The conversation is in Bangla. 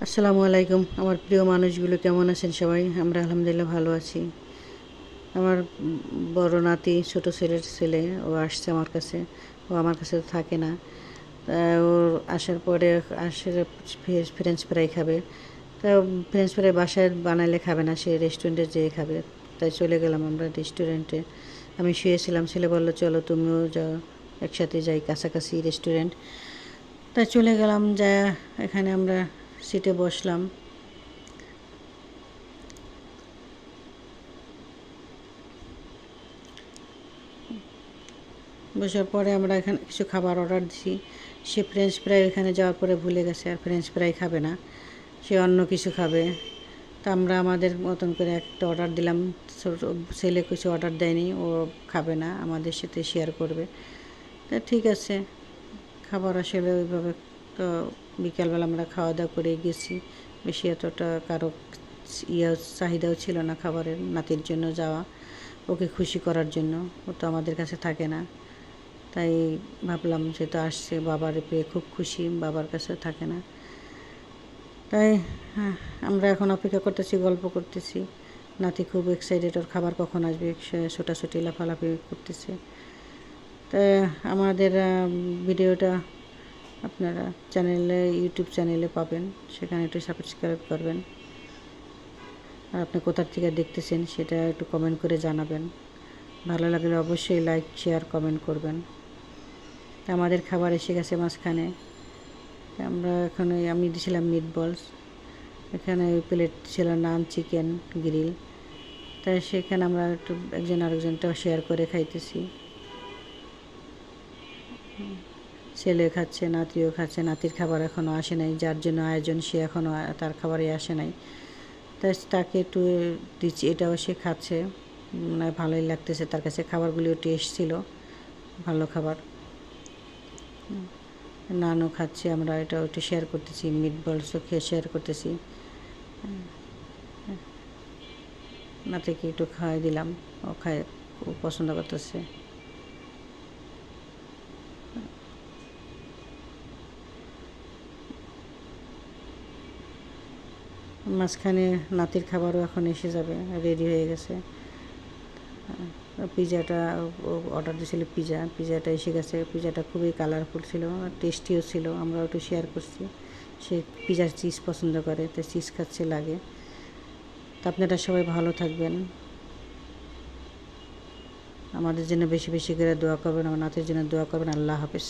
আসসালামু আলাইকুম। আমার প্রিয় মানুষগুলো কেমন আছেন সবাই? আমরা আলহামদুলিল্লাহ ভালো আছি। আমার বড় নাতি, ছোট ছেলের ছেলে, ও আসছে আমার কাছে। ও আমার কাছে তো থাকে না। তা ওর আসার পরে ফ্রেঞ্চ ফ্রাই খাবে। তা ফ্রেঞ্চ ফ্রাই বাসায় বানালে খাবে না, সে রেস্টুরেন্টে যেয়ে খাবে। তাই চলে গেলাম আমরা রেস্টুরেন্টে। আমি শুয়েছিলাম, ছেলে বলল চলো তুমিও যাও, একসাথে যাই, কাছাকাছি রেস্টুরেন্ট। তাই চলে গেলাম, যা এখানে আমরা সিটে বসলাম। বসার পরে আমরা এখানে কিছু খাবার অর্ডার দিছি। সে ফ্রেঞ্চ ফ্রাই এখানে যাওয়ার পরে ভুলে গেছে, আর ফ্রেঞ্চ ফ্রাই খাবে না, সে অন্য কিছু খাবে। তা আমরা আমাদের মতন করে একটা অর্ডার দিলাম। ছেলে কিছু অর্ডার দেয়নি, ও খাবে না, আমাদের সাথে শেয়ার করবে। তা ঠিক আছে, খাবার আসলে ওইভাবে তো বিকালবেলা আমরা খাওয়া দাওয়া করে গেছি। বেশি এতটা কারো চাহিদাও ছিল না খাবারের। নাতির জন্য যাওয়া, ওকে খুশি করার জন্য। ও তো আমাদের কাছে থাকে না, তাই ভাবলাম যে তো আসছে, বাবার পেয়ে খুব খুশি, বাবার কাছে থাকে না। তাই হ্যাঁ, আমরা এখন অপেক্ষা করতেছি, গল্প করতেছি। নাতি খুব এক্সাইটেড, ওর খাবার কখন আসবে, ছোটাছুটি লাফালাফি করতেছে। তাই আমাদের ভিডিওটা আপনারা ইউটিউব চ্যানেলে পাবেন, সেখানে একটু সাবস্ক্রাইব করবেন। আর আপনি কোথা থেকে দেখতেছেন সেটা একটু কমেন্ট করে জানাবেন। ভালো লাগলে অবশ্যই লাইক, শেয়ার, কমেন্ট করবেন। আমাদের খাবার এসে গেছে মাঝখানে। আমরা এখানে আমি দিয়েছিলাম মিট বলস, এখানে ওই প্লেট ছিল নান, চিকেন গ্রিল। তাই সেখানে আমরা একটু একজন আরেকজনটাও শেয়ার করে খাইতেছি। ছেলে খাচ্ছে, নাতিও খাচ্ছে। নাতির খাবার এখনও আসে নাই, যার জন্য আয়োজন, সে এখনও তার খাবারই আসে নাই। তাই তাকে একটু দিচ্ছি, এটাও সে খাচ্ছে, মানে ভালোই লাগতেছে তার কাছে। খাবারগুলিও টেস্ট ছিল, ভালো খাবার। নানও খাচ্ছি আমরা, এটাও একটু শেয়ার করতেছি, মিট বলসও খেয়ে শেয়ার করতেছি। নাতিকে একটু খাওয়াই দিলাম, ও খায়, খুব পছন্দ করতেছে। মাঝখানে নাতির খাবারও এখন এসে যাবে, রেডি হয়ে গেছে। পিজাটা অর্ডার দিয়েছিল, পিজাটা এসে গেছে। পিজাটা খুবই কালারফুল ছিল, টেস্টিও ছিল। আমরা একটু শেয়ার করছি, সে পিজার চিজ পছন্দ করে, তাই চিজ খাচ্ছে লাগে। তা আপনারা সবাই ভালো থাকবেন, আমাদের জন্য বেশি বেশি করে দোয়া করবেন, আমার নাতির জন্য দোয়া করবেন। আল্লাহ হাফেজ।